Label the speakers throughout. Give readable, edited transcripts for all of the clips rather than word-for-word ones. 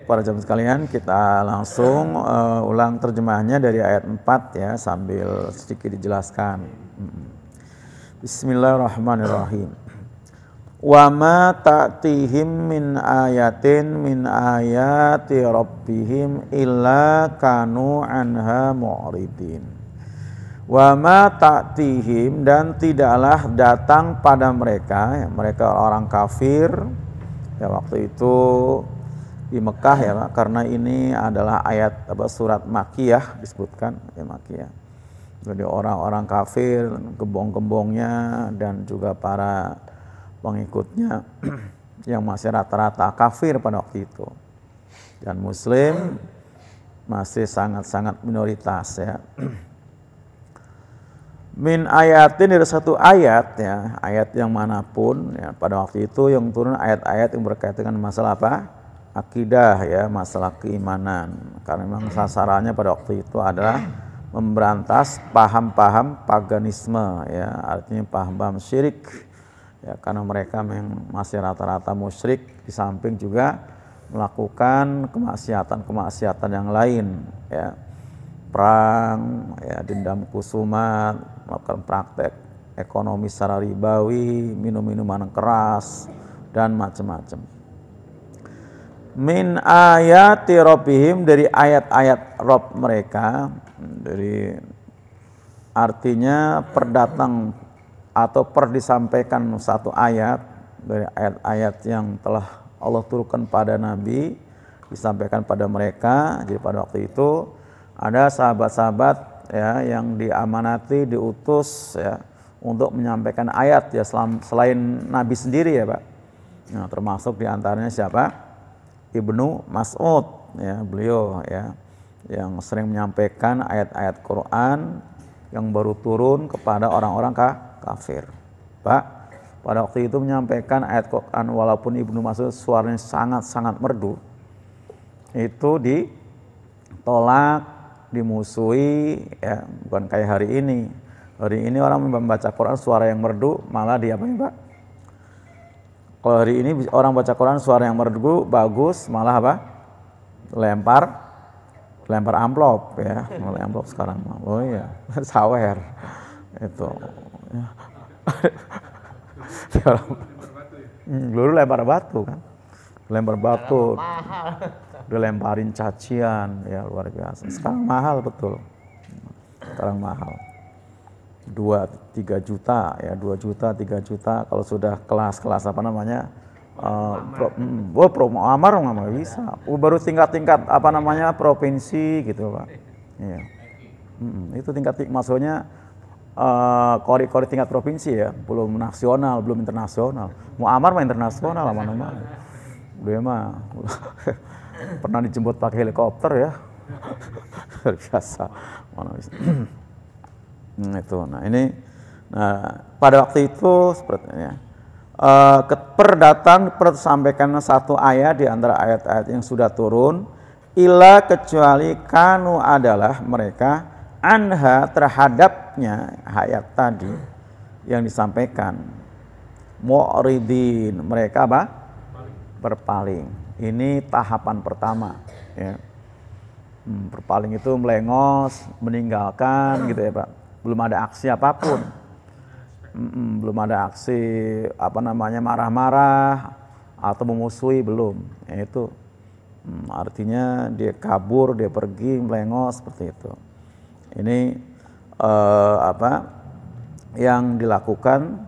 Speaker 1: para jemaah sekalian, kita langsung ulang terjemahnya dari ayat 4 ya, sambil sedikit dijelaskan. Bismillahirrahmanirrahim. Wa ma ta'tihim min ayatin min ayati rabbihim illa kanu anha mu'ridin. Wa ma ta'tihim, dan tidaklah datang pada mereka, ya, mereka orang kafir ya waktu itu di Mekah ya Pak, karena ini adalah ayat surat Makkiyah disebutkan ya, Makkiyah. Jadi orang-orang kafir, gembong-gembongnya dan juga para pengikutnya yang masih rata-rata kafir pada waktu itu. Dan muslim masih sangat-sangat minoritas ya. Min ayatin, dari satu ayat ya, ayat yang manapun ya, pada waktu itu yang turun ayat-ayat yang berkaitan dengan masalah apa? Akidah ya, masalah keimanan. Karena memang sasarannya pada waktu itu adalah memberantas paham-paham paganisme ya, artinya paham-paham syirik ya, karena mereka masih rata-rata musyrik, di samping juga melakukan kemaksiatan yang lain ya, perang ya, dendam kusumat, melakukan praktek ekonomi secara ribawi, minum-minuman keras dan macam-macam. Min ayati rabbihim, dari ayat-ayat Rabb mereka, dari artinya perdatang atau disampaikan satu ayat dari ayat-ayat yang telah Allah turunkan pada Nabi, disampaikan pada mereka. Jadi pada waktu itu ada sahabat-sahabat ya yang diamanati, diutus ya untuk menyampaikan ayat ya, selain Nabi sendiri ya Pak. Nah, termasuk diantaranya siapa? Ibnu Mas'ud ya, beliau ya yang sering menyampaikan ayat-ayat Quran yang baru turun kepada orang-orang kafir. Pak, pada waktu itu menyampaikan ayat Quran walaupun Ibnu Mas'ud suaranya sangat-sangat merdu, itu ditolak, dimusuhi ya, bukan kayak hari ini. Hari ini orang membaca Quran suara yang merdu malah diapain Pak? Kalau hari ini orang baca Quran suara yang merdu bagus malah apa? Lempar amplop ya, mulai amplop sekarang. Oh iya, sawer itu. Dulu lempar batu kan, lempar batu, dilemparin cacian ya, luar biasa. Sekarang mahal betul, sekarang mahal. 2-3 juta ya, 2 juta 3 juta kalau sudah kelas apa namanya pro Muammar nggak bisa, baru tingkat apa namanya provinsi gitu Pak. Iya. Itu tingkat maksudnya kori tingkat provinsi ya, belum nasional, belum internasional. Muammar mah internasional mana-mana. Dia mah pernah dijemput pakai helikopter ya. Luar biasa. Mana bisa. Itu. Nah, ini pada waktu itu sepertinya sampaikan satu ayat di antara ayat-ayat yang sudah turun, illa kecuali kanu adalah mereka anha terhadapnya ayat tadi yang disampaikan mu'ridin, mereka apa? Berpaling. Ini tahapan pertama ya. Berpaling itu melengos, meninggalkan gitu ya Pak. Belum ada aksi apapun, belum ada aksi apa namanya marah-marah atau memusuhi, belum. Itu artinya dia kabur, dia pergi melengos seperti itu. Ini apa yang dilakukan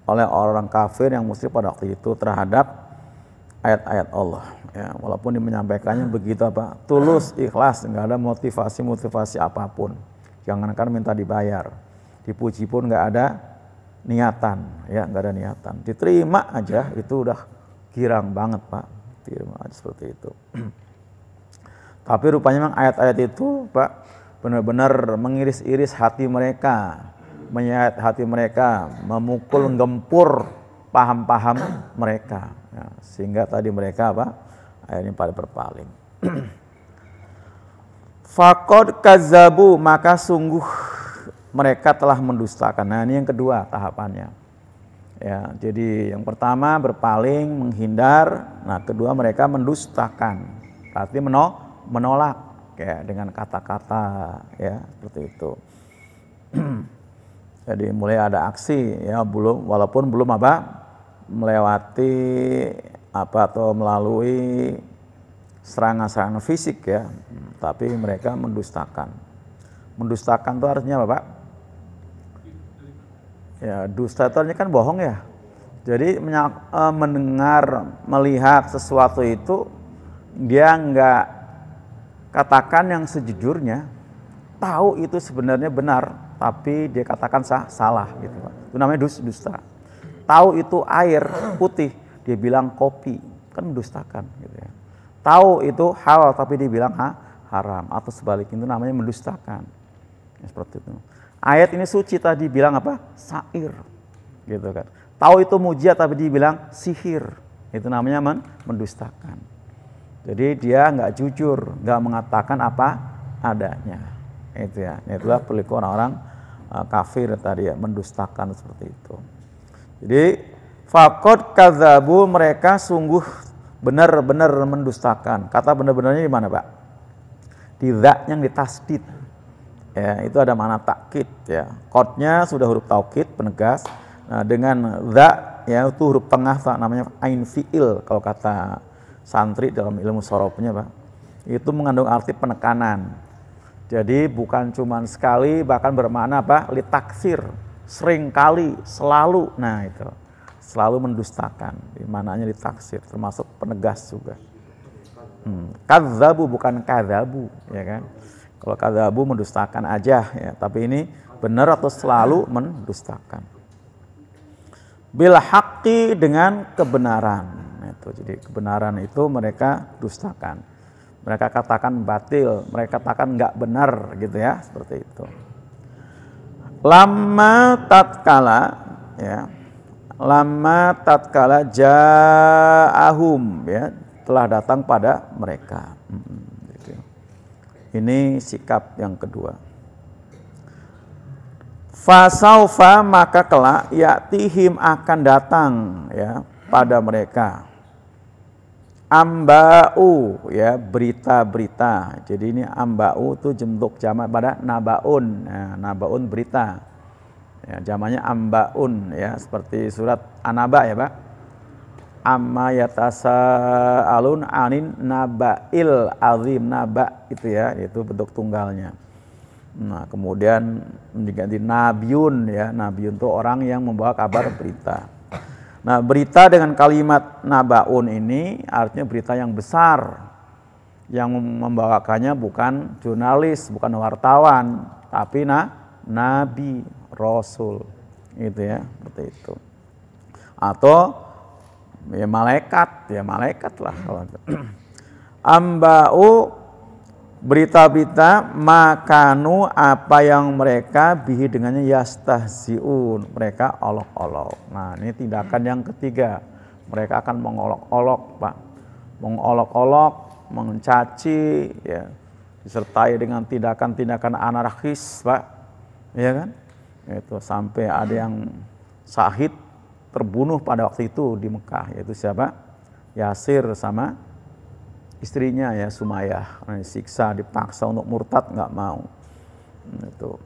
Speaker 1: oleh orang kafir yang musyrik pada waktu itu terhadap ayat-ayat Allah. Ya, walaupun dia menyampaikannya begitu apa, tulus, ikhlas, nggak ada motivasi apapun. Jangankan minta dibayar, dipuji pun nggak ada niatan, ya nggak ada niatan. Diterima aja itu udah girang banget Pak, terima aja seperti itu. Tapi rupanya memang ayat-ayat itu Pak benar-benar mengiris-iris hati mereka, menyayat hati mereka, memukul gempur paham-paham mereka, ya, sehingga tadi mereka apa? Akhirnya pada berpaling. Faqad kazzabu, maka sungguh mereka telah mendustakan. Nah, ini yang kedua tahapannya. Ya, jadi yang pertama berpaling, menghindar. Nah, kedua mereka mendustakan. berarti menolak ya dengan kata-kata ya seperti itu. Jadi mulai ada aksi ya walaupun belum melewati atau melalui serangan-serangan fisik ya, tapi mereka mendustakan. Mendustakan itu artinya apa, Pak? Ya, dusta itu artinya kan bohong ya. Jadi mendengar, melihat sesuatu itu dia nggak katakan yang sejujurnya, tahu itu sebenarnya benar, tapi dia katakan salah gitu, Pak. Itu namanya dusta. Tahu itu air putih, dia bilang kopi, kan mendustakan gitu ya. Tahu itu halal tapi dia bilang haram, atau sebaliknya, itu namanya mendustakan. Ya, seperti itu. Ayat ini suci tadi bilang apa? Syair, gitu kan. Tahu itu mujizat tapi dia bilang sihir, itu namanya mendustakan. Jadi dia nggak jujur, nggak mengatakan apa adanya. Itu ya, itulah perilaku orang-orang kafir tadi ya, mendustakan seperti itu. Jadi faqad kadzabu, mereka sungguh benar-benar mendustakan. Kata benar-benarnya di mana, Pak? Di za yang ditasdid. Ya, itu ada makna takkid ya. Qadnya sudah huruf taukid penegas. Nah, dengan za ya itu huruf tengah namanya ain fiil kalau kata santri dalam ilmu sorofnya, Pak. Itu mengandung arti penekanan. Jadi bukan cuma sekali, bahkan bermakna apa? Litaksir, sering kali, selalu. Nah, itu. Selalu mendustakan. Di mananya litaksir, termasuk penegas juga. Kadzabu bukan kadzabu, ya kan? Kalau kadzabu mendustakan aja ya, tapi ini benar atau selalu mendustakan. Bil haqqi, dengan kebenaran. Itu jadi kebenaran itu mereka dustakan. Mereka katakan batil, mereka katakan enggak benar gitu ya, seperti itu. Lama tatkala ja'ahum ya, telah datang pada mereka. Ini sikap yang kedua. Fasaufa, maka kelak ya'tihim, akan datang ya pada mereka. Amba'u ya, berita-berita. Jadi ini amba'u itu bentuk jamak pada nabaun. Nah, nabaun berita. Ya, jamaknya amba'un ya, seperti surat An-Naba ya, Pak. Amma yatasaalun anin naba'il azim, naba itu ya, itu bentuk tunggalnya. Nah, kemudian diganti nabiun ya, nabiun itu orang yang membawa kabar berita. Nah, berita dengan kalimat nabaun ini artinya berita yang besar. Yang membawakannya bukan jurnalis, bukan wartawan, tapi nabi, rasul. Gitu ya, seperti itu. Atau ya malaikat lah kalau itu. Amba'u, berita-berita, makanu, apa yang mereka bihi dengannya yastahziun, mereka olok-olok. Nah, ini tindakan yang ketiga. Mereka akan mengolok-olok, Pak. Mengolok-olok, mencaci ya, disertai dengan tindakan-tindakan anarkis, Pak. Ya kan? Itu sampai ada yang syahid terbunuh pada waktu itu di Mekah, yaitu siapa? Yasir sama istrinya ya, Sumayyah. Disiksa, dipaksa untuk murtad, nggak mau. Itu.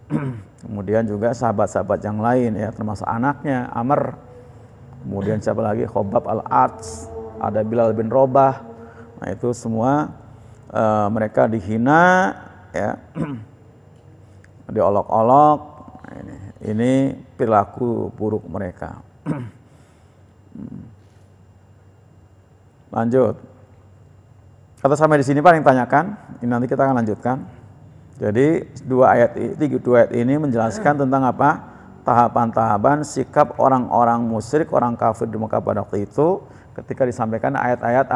Speaker 1: Kemudian juga sahabat-sahabat yang lain ya, termasuk anaknya Amr. Kemudian siapa lagi? Khobab al-Ats, ada Bilal bin Robah. Nah, itu semua mereka dihina ya. Diolok-olok. Nah, ini perilaku buruk mereka. Lanjut. Kata sampai di sini Pak yang tanyakan, ini nanti kita akan lanjutkan. Jadi dua ayat ini menjelaskan tentang apa? Tahapan-tahapan sikap orang-orang musyrik, orang kafir di Mekah pada waktu itu ketika disampaikan ayat-ayat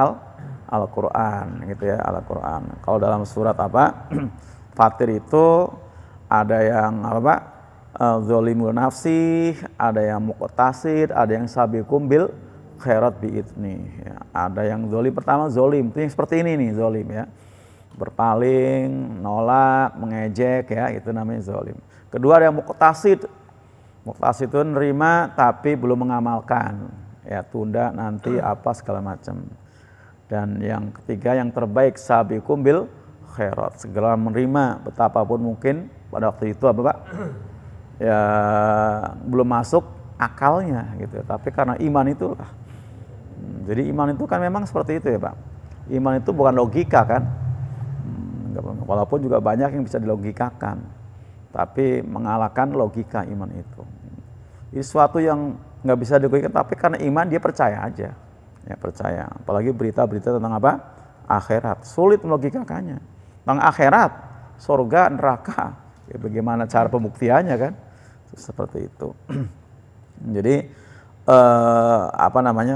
Speaker 1: Al-Qur'an gitu ya, Al-Qur'an. Kalau dalam surat apa? Fatir itu ada yang apa, Pak? Zolimul nafsi, ada yang muqtasid, ada yang sabiqum bil khairat biidni ya. Ada yang zolim, pertama zolim itu yang seperti ini nih, zolim ya, berpaling, nolak, mengejek ya, itu namanya zolim. Kedua ada yang muqtasid. Muqtasid itu nerima tapi belum mengamalkan ya, tunda nanti apa segala macam. Dan yang ketiga yang terbaik sabiqum bil khairat, segera menerima betapapun mungkin pada waktu itu apa Pak? Ya belum masuk akalnya gitu. Tapi karena iman itulah. Jadi iman itu kan memang seperti itu ya Pak. Iman itu bukan logika kan. Walaupun juga banyak yang bisa dilogikakan. Tapi mengalahkan logika iman itu. Ini sesuatu yang nggak bisa dilogikakan, tapi karena iman dia percaya aja. Ya percaya, apalagi berita-berita tentang apa? Akhirat, sulit melogikakannya. Tentang akhirat, surga, neraka, ya bagaimana cara pembuktiannya kan? Seperti itu. Jadi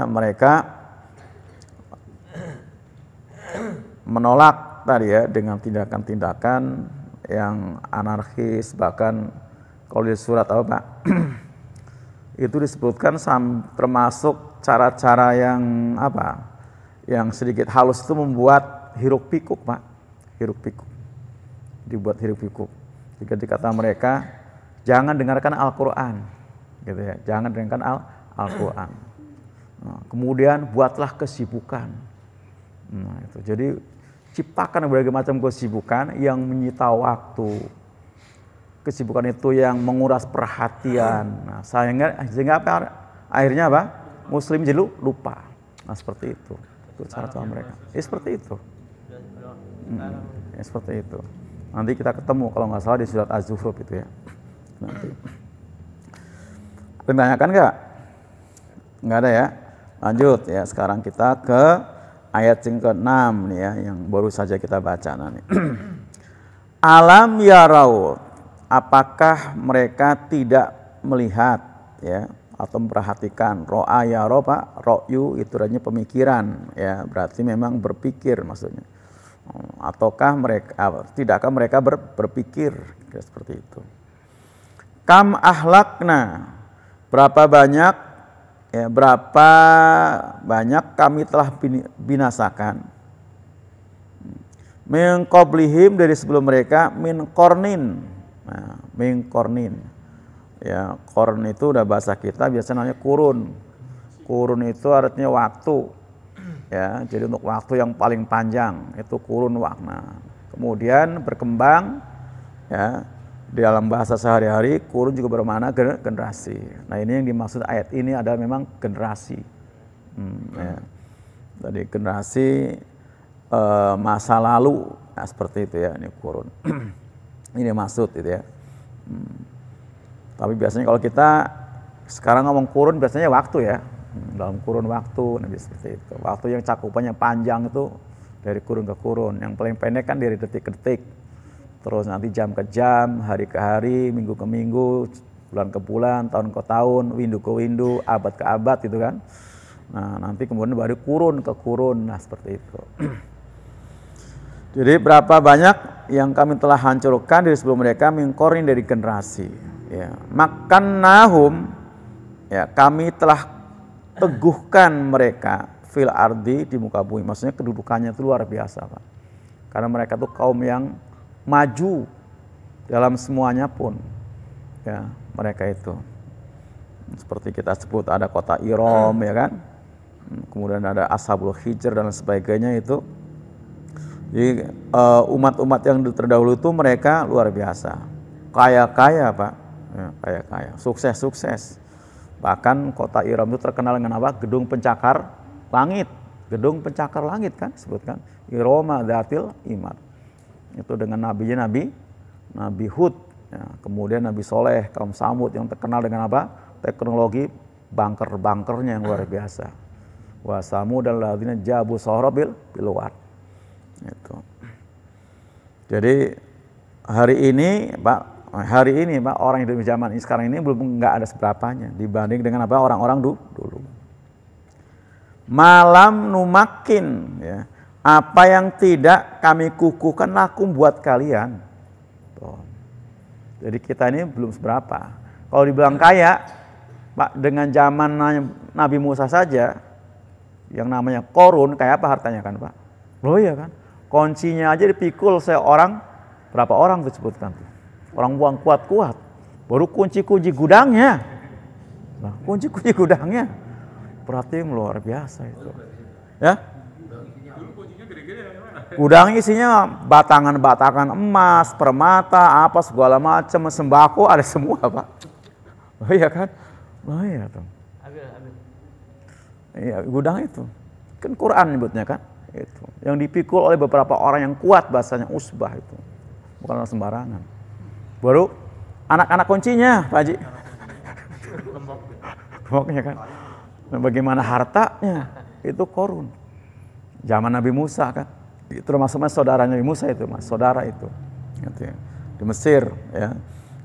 Speaker 1: mereka menolak tadi ya dengan tindakan-tindakan yang anarkis, bahkan kalau di surat apa Pak? Itu disebutkan termasuk cara-cara yang apa? Yang sedikit halus itu membuat hiruk pikuk Pak. Hiruk pikuk. Dibuat hiruk pikuk. Jika dikata mereka, jangan dengarkan Al-Quran. Gitu ya. Jangan dengarkan Al-Quran. Nah, kemudian buatlah kesibukan. Nah, itu. Jadi ciptakan berbagai macam kesibukan yang menyita waktu. Kesibukan itu yang menguras perhatian. Nah, sehingga apa? Akhirnya apa? Muslim jadi lupa. Nah, seperti itu. Itu cara-cara mereka. Ya seperti itu. Ya seperti itu. Nanti kita ketemu kalau nggak salah di surat Az-Zukhruf itu ya. Nanti. Ditanyakan nggak? Nggak ada ya. Lanjut ya. Sekarang kita ke ayat yang ke-6 nih ya, yang baru saja kita baca nanti. Alam yarau, apakah mereka tidak melihat ya atau memperhatikan? Ro'a yaro Pak, ro'yu itu artinya pemikiran ya, berarti memang berpikir maksudnya. Ataukah tidakkah mereka berpikir seperti itu? Kam ahlakna, berapa banyak kami telah binasakan. Min qablihim, dari sebelum mereka, min qarnin. Nah, min qarnin. Ya, qarn itu udah bahasa kita biasanya namanya kurun. Kurun itu artinya waktu. Ya, jadi untuk waktu yang paling panjang itu kurun waktu. Nah, kemudian berkembang ya. Di dalam bahasa sehari-hari, kurun juga bermakna generasi. Nah, ini yang dimaksud ayat ini adalah memang generasi. Ya. Jadi generasi masa lalu, nah, seperti itu ya, ini kurun. Ini maksud itu ya. Tapi biasanya kalau kita sekarang ngomong kurun, biasanya waktu ya. Dalam kurun waktu, nah, seperti itu. Waktu yang cakupannya panjang itu dari kurun ke kurun. Yang paling pendek kan dari detik ke detik. Terus nanti jam ke jam, hari ke hari, minggu ke minggu, bulan ke bulan, tahun ke tahun, windu ke windu, abad ke abad gitu kan. Nah, nanti kemudian baru kurun ke kurun, nah seperti itu. Jadi berapa banyak yang kami telah hancurkan dari sebelum mereka, mingkorin dari generasi. Ya. Makan nahum, ya kami telah teguhkan mereka fil ardi, di muka bumi. Maksudnya kedudukannya itu luar biasa Pak. Karena mereka tuh kaum yang maju dalam semuanya pun ya, mereka itu seperti kita sebut ada kota Iram ya kan, kemudian ada Ashabul Hijr dan sebagainya itu. Jadi umat-umat yang terdahulu itu mereka luar biasa, kaya-kaya Pak ya, kaya-kaya, sukses-sukses. Bahkan kota Iram itu terkenal dengan apa? Gedung pencakar langit, gedung pencakar langit kan sebutkan Irama Dzatil Imad. Itu dengan Nabi Hud, ya, kemudian Nabi Soleh, kaum Samud yang terkenal dengan apa? Teknologi bunker-bunkernya yang luar biasa. Wa Samud dan ladzina jabu sahrabil bilwad. Itu. Jadi hari ini Pak orang hidup di zaman ini sekarang ini belum nggak ada seberapanya dibanding dengan apa orang-orang dulu. Malam numakin ya. Apa yang tidak kami kukuhkan lakum buat kalian. Tuh. Jadi kita ini belum seberapa. Kalau dibilang kaya, Pak, dengan zaman Nabi Musa saja, yang namanya Korun, kayak apa hartanya kan Pak? Loh iya kan? Kuncinya aja dipikul seorang, berapa orang disebutkan tuh? Orang buang kuat-kuat. Baru kunci-kunci gudangnya. Nah, kunci-kunci gudangnya. Berarti luar biasa itu. Ya? Gudang isinya batangan-batangan emas, permata, apa segala macam, sembako ada semua, Pak. Oh iya kan? Oh iya tuh. Iya, gudang itu. Kan Quran nyebutnya kan? Itu. Yang dipikul oleh beberapa orang yang kuat, bahasanya usbah itu. Bukan orang sembarangan. Baru anak-anak kuncinya, Pak Haji. Gemboknya kan. Nah, bagaimana hartanya? Itu Korun. Zaman Nabi Musa kan. Itu termasuk saudaranya Nabi Musa itu, Mas. Saudara itu. Gitu ya. Di Mesir ya.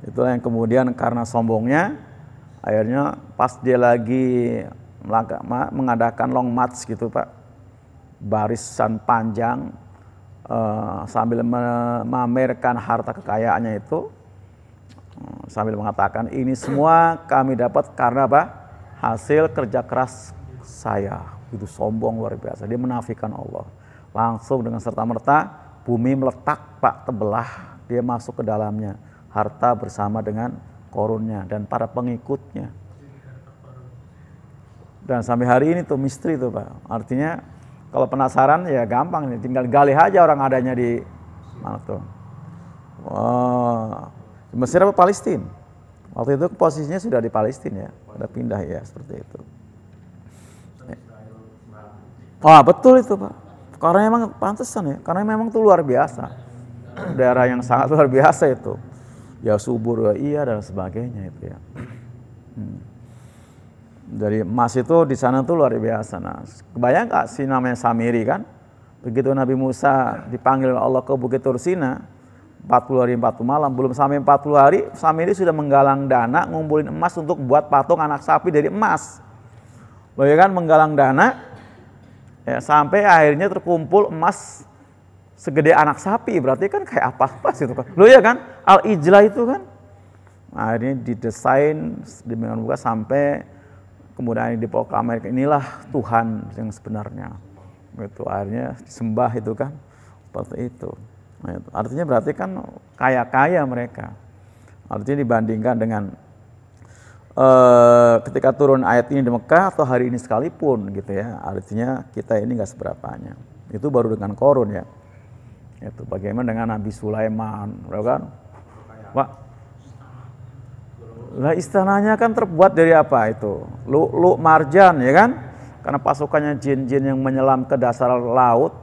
Speaker 1: Itulah yang kemudian karena sombongnya akhirnya pas dia lagi mengadakan long march gitu, Pak. Barisan panjang sambil memamerkan harta kekayaannya itu, sambil mengatakan ini semua kami dapat karena apa? Hasil kerja keras saya. Itu sombong luar biasa. Dia menafikan Allah. Langsung dengan serta-merta bumi meletak, Pak, terbelah. Dia masuk ke dalamnya. Harta bersama dengan Korunnya dan para pengikutnya. Dan sampai hari ini tuh misteri tuh, Pak. Artinya kalau penasaran ya gampang nih, tinggal gali aja orang adanya di mana tuh. Di Mesir apa Palestina? Waktu itu posisinya sudah di Palestina ya, udah pindah ya seperti itu. Betul itu, Pak. Karena memang pantesan ya, karena memang itu luar biasa. Daerah yang sangat luar biasa itu. Ya subur, ya iya dan sebagainya itu ya. Dari emas itu di sana tuh luar biasa. Nah, kebayang gak sih namanya Samiri kan? Begitu Nabi Musa dipanggil Allah ke Bukit Tursina, 40 hari 40 malam, belum sampai 40 hari, Samiri sudah menggalang dana, ngumpulin emas untuk buat patung anak sapi dari emas. Loh ya kan, menggalang dana, ya, sampai akhirnya terkumpul emas segede anak sapi, berarti kan kayak apa sih itu kan? Loh ya kan, Al-Ijlah itu kan, nah, akhirnya didesain demikian juga sampai kemudian diproklamirkan inilah Tuhan yang sebenarnya. Itu akhirnya disembah itu kan, seperti itu. Nah, itu. Artinya berarti kan kaya-kaya mereka. Artinya dibandingkan dengan ketika turun ayat ini di Mekah atau hari ini sekalipun gitu ya, artinya kita ini nggak seberapanya. Itu baru dengan Korun ya. Itu bagaimana dengan Nabi Sulaiman, kan? Pak, lah istananya kan terbuat dari apa itu? Lu'lu' marjan ya kan? Karena pasukannya jin-jin yang menyelam ke dasar laut,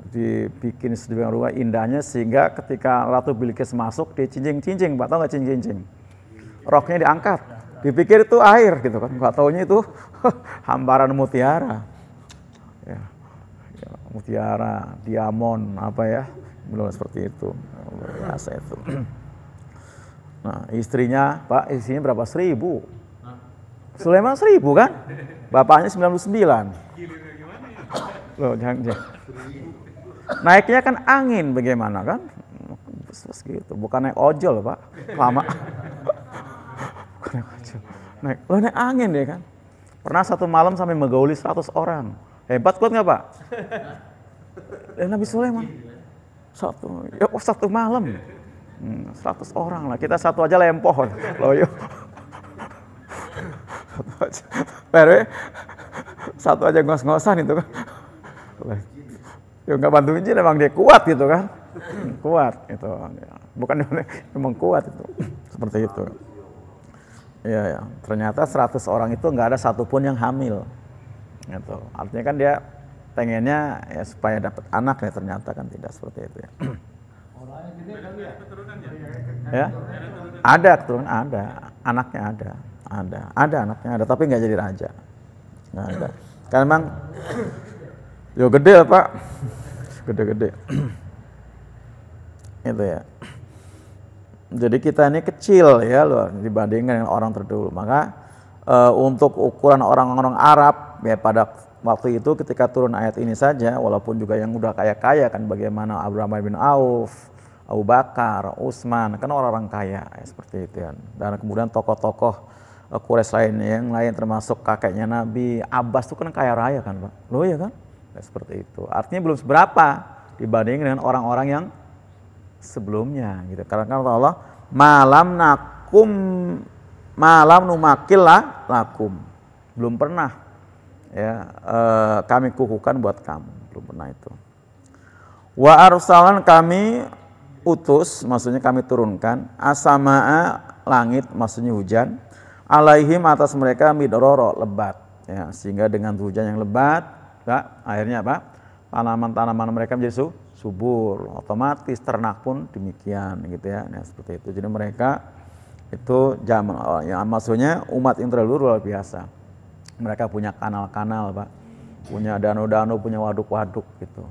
Speaker 1: dibikin sedemikian rupa indahnya sehingga ketika Ratu Bilqis masuk dicincing-cincing, Pak, tahu nggak cincing-cincing? Roknya diangkat, dipikir itu air gitu kan, nggak taunya itu hamparan mutiara. Ya, mutiara, diamond, apa ya, belum seperti itu, biasa itu. Nah, istrinya, Pak, istrinya berapa? 1000. Sulaiman 1000 kan? Bapaknya 99. Loh, jangan. Naiknya kan angin bagaimana kan? Gitu. Bukan naik ojol, Pak. Lama. Bukan naik ojol. Naik angin deh kan. Pernah satu malam sampai menggauli 100 orang. Hebat kuat nggak, Pak? Nabi Sulaiman. Satu malam. 100 orang lah. Kita satu aja lempoh. Loh yuk. Satu aja ngos-ngosan itu kan. Ya nggak bantuin jin, emang dia kuat gitu kan. Kuat itu. Bukan memang kuat itu. Seperti itu. Iya ya. Ternyata 100 orang itu nggak ada satupun yang hamil. Gitu. Artinya kan dia pengennya ya supaya dapat anak ya, ternyata kan tidak seperti itu ya. Ya, ada keturunan, ada anaknya, ada anaknya, ada tapi nggak jadi raja, nggak ada. Karena memang yo gede Pak, gede-gede. Itu ya. Jadi kita ini kecil ya loh dibandingkan dengan orang terdahulu. Maka untuk ukuran orang-orang Arab ya pada waktu itu ketika turun ayat ini saja, walaupun juga yang udah kaya-kaya kan, bagaimana Abdurrahman bin Auf, Abu Bakar, Utsman, kan orang-orang kaya ya, seperti itu kan. Dan kemudian tokoh-tokoh Quraisy lainnya yang lain termasuk kakeknya Nabi Abbas itu kan kaya raya kan, Pak. Loh ya kan? Ya, seperti itu. Artinya belum seberapa dibanding dengan orang-orang yang sebelumnya gitu. Karena kan Allah malam numakil lakum. Belum pernah ya kami kukuhkan buat kamu. belum pernah itu. Wa arsalan kami utus, maksudnya kami turunkan, asamaa langit, maksudnya hujan, alaihim atas mereka midroro lebat, ya, sehingga dengan hujan yang lebat, ya, akhirnya apa? Tanaman-tanaman mereka menjadi subur, otomatis ternak pun demikian, gitu ya, nah, seperti itu. Jadi mereka itu zaman, ya, maksudnya umat yang terdahulu luar biasa. Mereka punya kanal-kanal, Pak, punya danau-danau, punya waduk-waduk, gitu.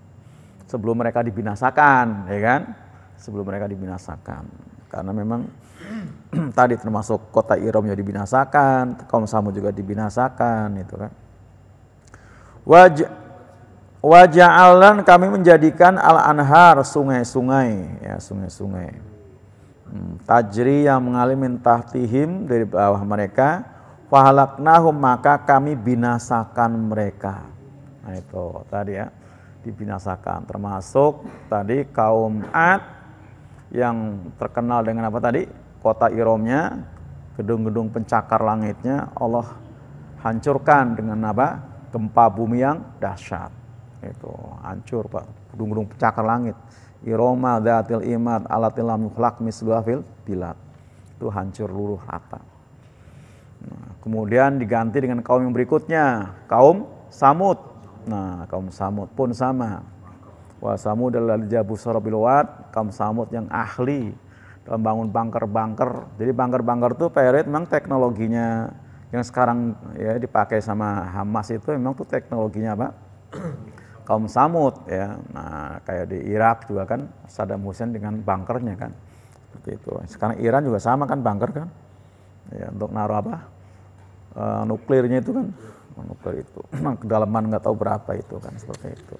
Speaker 1: Sebelum mereka dibinasakan, ya kan? Sebelum mereka dibinasakan, karena memang tadi termasuk kota Iram juga dibinasakan, kaum Samud juga dibinasakan, itu kan. Waja'alan kami menjadikan al-anhar sungai-sungai, ya sungai-sungai. Tajri yang mengalir min tahtihim dari bawah mereka, fahalaknahum maka kami binasakan mereka. Nah itu tadi ya, dibinasakan, termasuk tadi kaum Ad yang terkenal dengan apa tadi, kota Iramnya, gedung-gedung pencakar langitnya Allah hancurkan dengan apa, gempa bumi yang dahsyat. Itu hancur, Pak, gedung-gedung pencakar langit. Irama dzatil imad alatil lam yukhlaq misluha fil bilad, itu hancur luluh rata. Nah, kemudian diganti dengan kaum yang berikutnya, kaum Samud. Nah, kaum Samud pun sama. Wa Samud adalah jabu sarabil wad, kaum Samud yang ahli dalam bangun bunker-bunker. Jadi bunker-bunker itu Pak memang teknologinya yang sekarang ya dipakai sama Hamas itu memang tuh teknologinya Pak kaum Samud ya. Nah, kayak di Irak juga kan Saddam Hussein dengan bunkernya kan. Seperti itu. Sekarang Iran juga sama kan bunker kan. Ya, untuk naruh apa? Nuklirnya itu kan. Nuklir itu kedalaman nggak tahu berapa itu kan, seperti itu.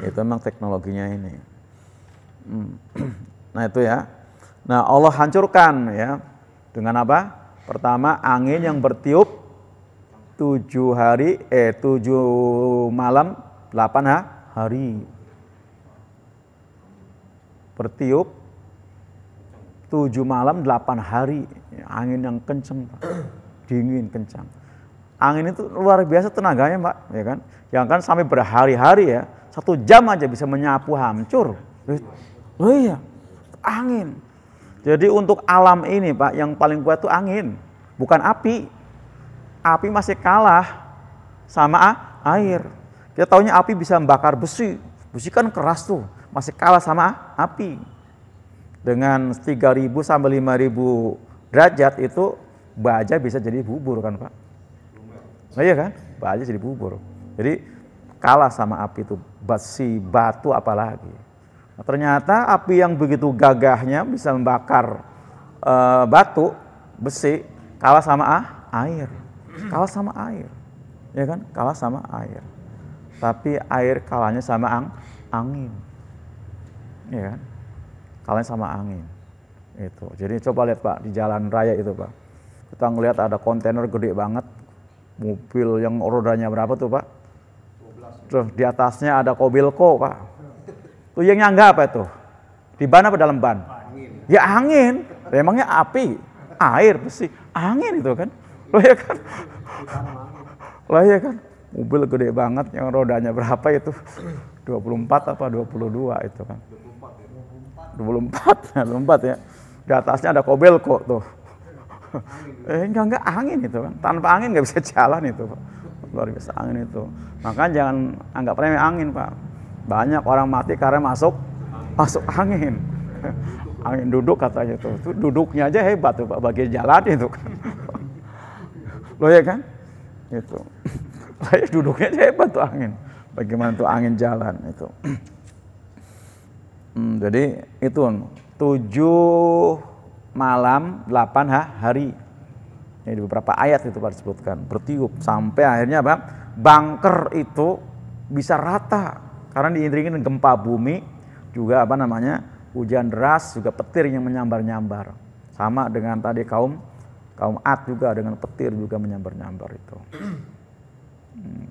Speaker 1: Itu memang teknologinya ini. Nah itu ya. Nah Allah hancurkan ya dengan apa? Pertama angin yang bertiup 7 malam 8 hari. Bertiup 7 malam 8 hari. Angin yang kencang, dingin kencang. Angin itu luar biasa tenaganya, Mbak, ya kan? Yang kan sampai berhari-hari ya, 1 jam aja bisa menyapu hancur. Oh iya, angin. Jadi untuk alam ini, Pak, yang paling kuat itu angin, bukan api. Api masih kalah sama air. Kita taunya api bisa membakar besi. Besi kan keras tuh, masih kalah sama api. Dengan 3.000 sampai 5.000 derajat itu baja bisa jadi bubur kan, Pak? Nah iya kan, baja jadi bubur. Jadi kalah sama api itu, besi, batu apalagi. Nah, ternyata api yang begitu gagahnya bisa membakar batu, besi, kalah sama air. Kalah sama air. Ya kan, kalah sama air. Tapi air kalahnya sama angin. Ya kan? Kalahnya sama angin. Itu. Jadi coba lihat Pak di jalan raya itu Pak. Kita ngelihat ada kontainer gede banget. Mobil yang rodanya berapa tuh Pak? 12. Tuh di atasnya ada kobilko Pak. Tuh yang nyangga apa itu? Di ban apa dalam ban? Angin. Ya angin. Emangnya api, air, besi, angin itu kan? Loh ya kan? Loh ya kan? Mobil gede banget yang rodanya berapa itu? 24 apa 22 itu kan? 24 ya. Di atasnya ada kobilko tuh. Enggak angin itu kan, tanpa angin nggak bisa jalan itu Pak. Luar biasa angin itu. Makanya jangan anggap remeh angin Pak. Banyak orang mati karena masuk angin. Angin duduk katanya tuh. Itu duduknya aja hebat tuh Pak, bagi jalan itu kan. Loh ya kan? Itu. Duduknya aja hebat tuh angin. Bagaimana tuh angin jalan itu. Jadi itu 7 malam 8 hari. Ini di beberapa ayat itu Pak disebutkan, bertiup sampai akhirnya apa? Bunker itu bisa rata karena diiringi dengan gempa bumi, juga apa namanya? Hujan deras, juga petir yang menyambar-nyambar. Sama dengan tadi kaum Ad juga dengan petir juga menyambar-nyambar itu.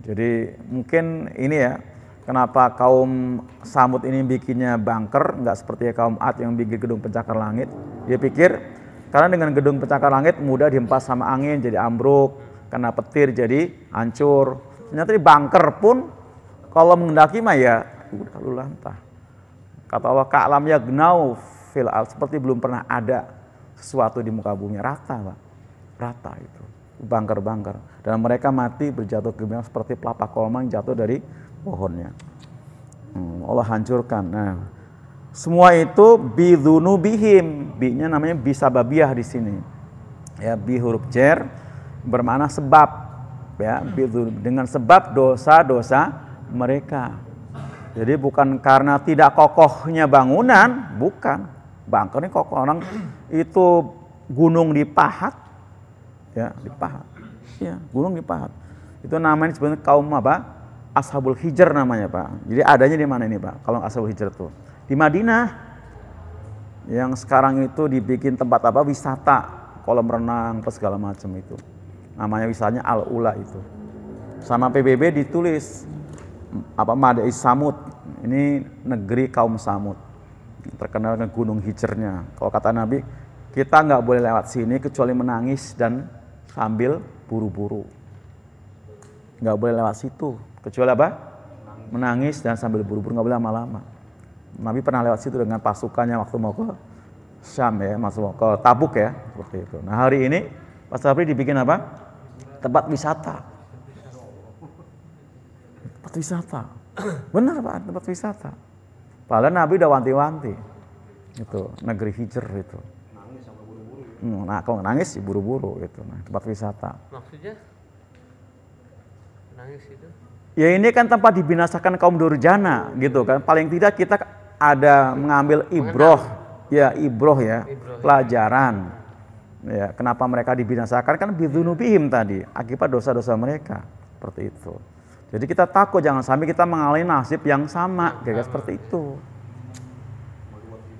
Speaker 1: Jadi mungkin ini ya, kenapa kaum Samud ini bikinnya bunker, nggak seperti kaum Ad yang bikin gedung pencakar langit. Dia pikir karena dengan gedung pencakar langit mudah dihempas sama angin jadi ambruk, kena petir jadi hancur. Ternyata di bunker pun Kalau menghendaki mah ya udah lu lantah. Kata Allah, ka'lam yagnau fil al, seperti belum pernah ada sesuatu di muka bumi, rata, Pak. Rata itu. Bangker-bangker. Dan mereka mati berjatuh ke bumi seperti pelapa kolmang jatuh dari pohonnya. Allah hancurkan. Nah, semua itu bidzunubihim. Bi-nya namanya bisababiyah di sini. Ya, bi huruf jar bermakna sebab. Ya, dengan sebab dosa-dosa mereka. Jadi bukan karena tidak kokohnya bangunan, bukan. Bangker ini kokoh, orang itu gunung dipahat, ya dipahat, ya gunung dipahat. Itu namanya sebenarnya kaum apa? Ashabul Hijr namanya, Pak. Jadi adanya di mana ini, Pak? Kalau Ashabul Hijr tuh di Madinah, yang sekarang itu dibikin tempat apa? Wisata, kolam renang, apa segala macam itu. Namanya wisatanya Al-Ula itu. Sama PBB ditulis apa Madai Samud, ini negeri kaum Samud, terkenal dengan gunung hijrnya. Kalau kata Nabi, kita nggak boleh lewat sini kecuali menangis dan sambil buru-buru. Nggak boleh lewat situ kecuali apa? Menangis dan sambil buru-buru, nggak boleh lama-lama. Nabi pernah lewat situ dengan pasukannya waktu mau ke Syam ya, masuk ke Tabuk ya, seperti itu. Nah hari ini pas Sabri dibikin apa? Tempat wisata. Tempat wisata, benar Pak, tempat wisata. Padahal Nabi udah wanti-wanti, itu negeri hijr itu. Nangis sama buru-buru. Nah kalau nangis sih buru-buru itu, nah, tempat wisata. Maksudnya nangis itu? Ya ini kan tempat dibinasakan kaum durjana, gitu kan. Paling tidak kita ada mengambil ibroh, ya ibroh ya, pelajaran. Ya kenapa mereka dibinasakan kan bidzunubihim tadi, akibat dosa-dosa mereka, seperti itu. Jadi kita takut jangan sampai kita mengalami nasib yang sama, kayak seperti itu.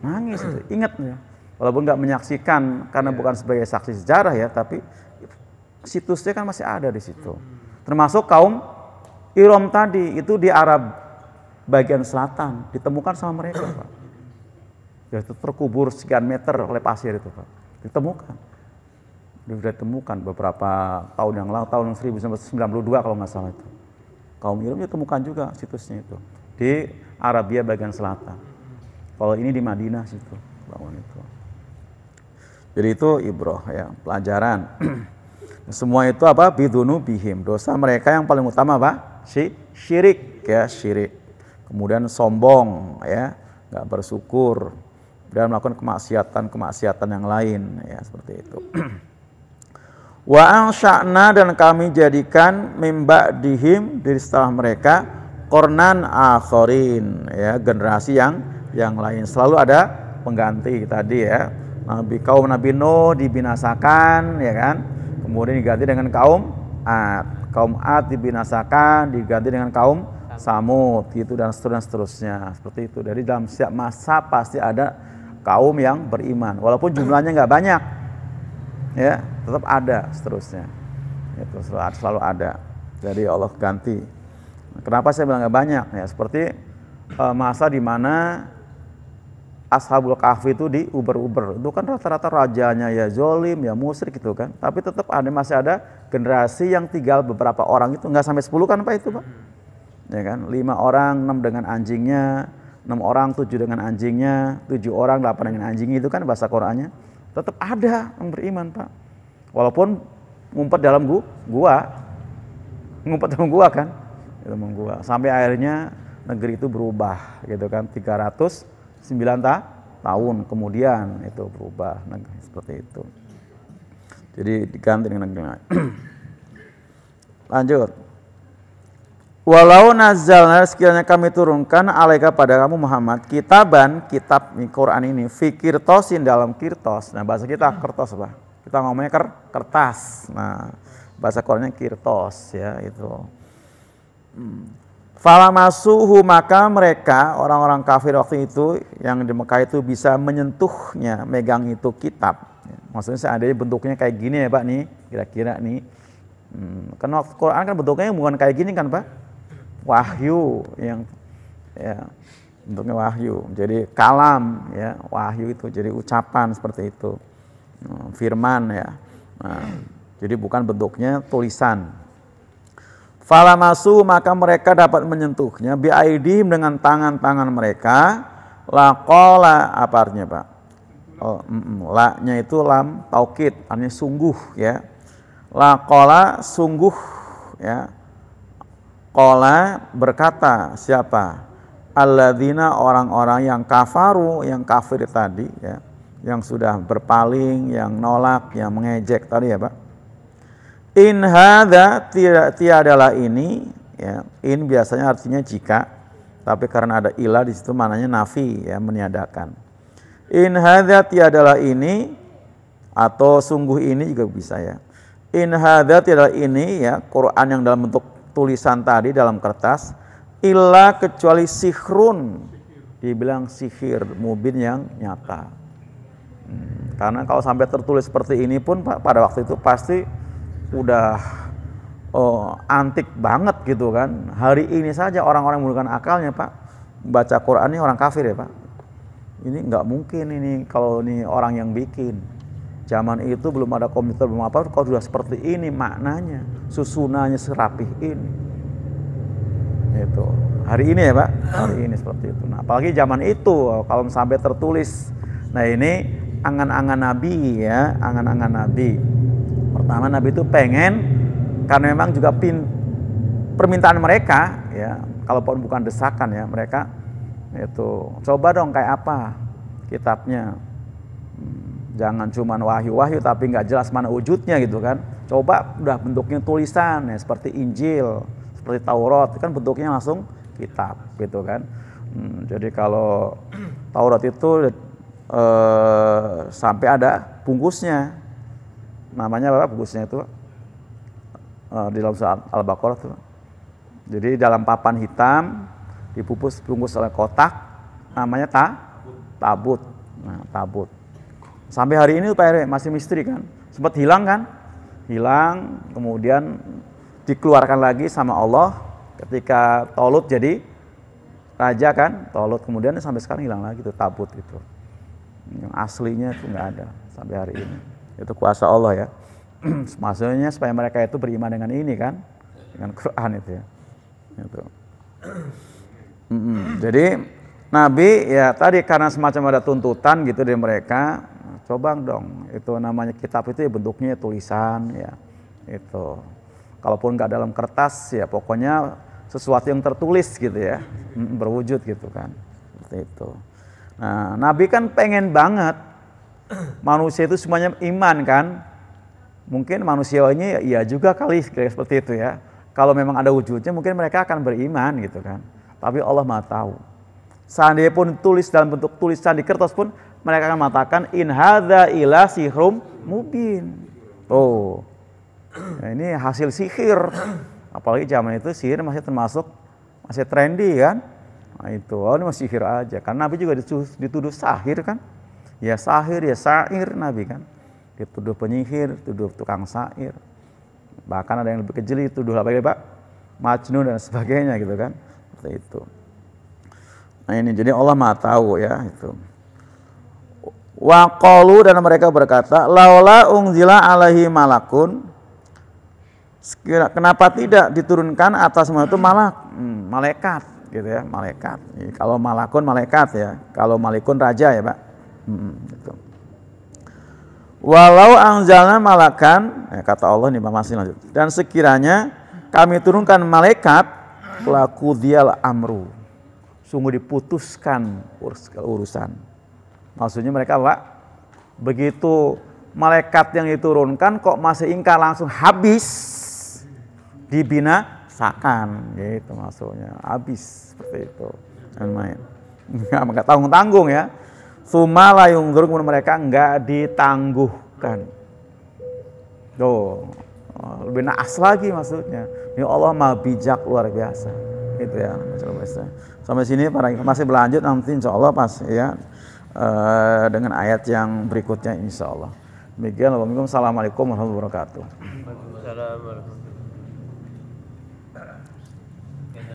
Speaker 1: Nangis itu, ingat ya. Walaupun nggak menyaksikan karena bukan sebagai saksi sejarah ya, tapi situsnya kan masih ada di situ. Termasuk kaum Iram tadi itu di Arab bagian selatan ditemukan sama mereka, Pak. Ya, itu terkubur sekian meter oleh pasir itu, Pak. Ditemukan. Sudah ditemukan beberapa tahun yang lalu, tahun 1992 kalau nggak salah itu. Kaum Iram ditemukan juga situsnya itu di Arabia bagian selatan. Kalau ini di Madinah situ bangun itu. Jadi itu ibroh ya, pelajaran. Semua itu apa? Bidzunubihim, dosa mereka yang paling utama apa? Syirik ya, syirik. Kemudian sombong ya, nggak bersyukur dan melakukan kemaksiatan yang lain ya, seperti itu. Wa ansya'na, dan kami jadikan mimba dihim, dari setelah mereka kornan akhorin ya, generasi yang lain. Selalu ada pengganti tadi ya. Kaum Nabi Nuh dibinasakan ya kan, kemudian diganti dengan kaum Ad dibinasakan diganti dengan kaum Samud gitu, dan seterusnya seperti itu. Dari dalam setiap masa pasti ada kaum yang beriman walaupun jumlahnya nggak banyak ya, tetap ada seterusnya. Itu selalu ada. Jadi Allah ganti. Kenapa saya bilang nggak banyak ya? Seperti masa di mana Ashabul Kahfi itu diuber-uber. Itu kan rata-rata rajanya ya zolim, ya musyrik gitu kan. Tapi tetap masih ada generasi yang tinggal beberapa orang itu, nggak sampai 10 kan Pak itu Pak? Ya kan? 5 orang, 6 dengan anjingnya, 6 orang, 7 dengan anjingnya, 7 orang, 8 dengan anjingnya, itu kan bahasa Qur'annya. Tetap ada yang beriman Pak. Walaupun ngumpet dalam gua. Ngumpet dalam gua kan. Dalam gua. Sampai akhirnya negeri itu berubah gitu kan. 309 tahun kemudian itu berubah negeri seperti itu. Jadi diganti dengan negeri lain. Lanjut. Walau nazalna, sekiranya kami turunkan alaika pada kamu Muhammad kitaban, kitab Quran ini fikir tosin, dalam kirtos. Nah bahasa kita kertos Pak, kita ngomongnya kertas. Nah bahasa Qurannya kirtos ya itu. Falamasuhu, maka mereka orang-orang kafir waktu itu yang di Mekah itu bisa menyentuhnya, megang itu kitab. Maksudnya seandainya bentuknya kayak gini ya Pak nih, kira-kira nih. Karena Quran kan bentuknya bukan kayak gini kan Pak. Wahyu yang ya bentuknya wahyu, jadi kalam ya, wahyu itu jadi ucapan seperti itu, firman ya. Nah, jadi bukan bentuknya tulisan. Falamasu maka mereka dapat menyentuhnya biaidihim dengan tangan-tangan mereka. Laqala apa artinya Pak? La-nya itu lam taukid, artinya sungguh ya. Laqala sungguh ya. Qala berkata siapa? Alladzina orang-orang yang kafaru, yang kafir tadi ya. Yang sudah berpaling, yang nolak, yang mengejek tadi ya Pak. In hadza tiadalah ini ya. In biasanya artinya jika, tapi karena ada ilah di situ maknanya nafi ya, meniadakan. In hadza tiadalah ini atau sungguh ini juga bisa ya. In hadza tiadalah ini ya, Quran yang dalam bentuk tulisan tadi dalam kertas, illa kecuali sihrun, dibilang sihir mubin yang nyata. Karena kalau sampai tertulis seperti ini pun pada waktu itu pasti udah antik banget gitu kan. Hari ini saja orang-orang menggunakan akalnya Pak, baca Quran ini orang kafir ya Pak. Ini nggak mungkin ini kalau ini orang yang bikin. Zaman itu belum ada komputer, belum apa, kalau sudah seperti ini maknanya, susunannya serapih ini. Itu hari ini ya Pak, hari ini seperti itu. Nah, apalagi zaman itu kalau sampai tertulis. Nah ini angan-angan Nabi ya, angan-angan Nabi. Pertama Nabi itu pengen, karena memang juga permintaan mereka ya, kalaupun bukan desakan ya, mereka itu coba dong kayak apa kitabnya, jangan cuma wahyu-wahyu tapi nggak jelas mana wujudnya gitu kan. Coba udah bentuknya tulisan ya, seperti Injil, seperti Taurat kan bentuknya langsung kitab gitu kan. Jadi kalau Taurat itu sampai ada bungkusnya. Namanya apa bungkusnya itu? Di dalam surat Al-Baqarah tuh. Jadi dalam papan hitam dibungkus oleh kotak, namanya tabut. Nah, tabut. Sampai hari ini Pak RW masih misteri kan? Sempat hilang kan? Hilang, kemudian dikeluarkan lagi sama Allah ketika Tolut jadi raja kan? Tolut kemudian sampai sekarang hilang lagi tuh tabut itu. Yang aslinya itu nggak ada sampai hari ini. Itu kuasa Allah ya. Maksudnya supaya mereka itu beriman dengan ini kan, dengan Quran itu ya. Itu. Jadi Nabi ya tadi karena semacam ada tuntutan gitu dari mereka, coba dong itu namanya kitab itu ya bentuknya tulisan ya. Itu. Kalaupun nggak dalam kertas ya pokoknya sesuatu yang tertulis gitu ya, berwujud gitu kan. Seperti itu. Nah, Nabi kan pengen banget manusia itu semuanya iman kan. Mungkin manusianya ya iya juga kali seperti itu ya. Kalau memang ada wujudnya mungkin mereka akan beriman gitu kan. Tapi Allah Maha tahu. Seandainya pun tulis dalam bentuk tulisan di kertas pun mereka akan mengatakan in hadza illa sihrum mubin. Oh. Nah, ini hasil sihir. Apalagi zaman itu sihir masih trendy kan. Nah itu, ini masih sihir aja. Karena Nabi juga dituduh sahir kan. Ya sahir, ya syair Nabi kan. Dituduh penyihir, dituduh tukang syair. Bahkan ada yang lebih kejeli, dituduh apa ya Pak? Majnun dan sebagainya gitu kan. Seperti itu. Nah ini, jadi Allah Maha tahu ya itu. Wa qalu dan mereka berkata, laula unzila alaihi malakun. Kenapa tidak diturunkan atas semua itu malaikat gitu ya, malaikat. Kalau malakun malaikat ya, kalau malikun raja ya Pak. Gitu. Walau anzalna malakan, ya, kata Allah nih masih lanjut. Dan sekiranya kami turunkan malaikat, laku dial amru, sungguh diputuskan urusan. Maksudnya mereka Pak, begitu malaikat yang diturunkan kok masih ingkar langsung habis, dibinasakan, gitu maksudnya habis seperti itu. Main, nggak tanggung-tanggung ya. Suma layung gerung mereka nggak ditangguhkan. Tuh, lebih naas lagi maksudnya. Ini Allah Maha bijak luar biasa. Gitu ya. Sampai sini masih berlanjut nanti insya Allah pas ya dengan ayat yang berikutnya insya Allah. Demikian. Assalamualaikum warahmatullahi wabarakatuh.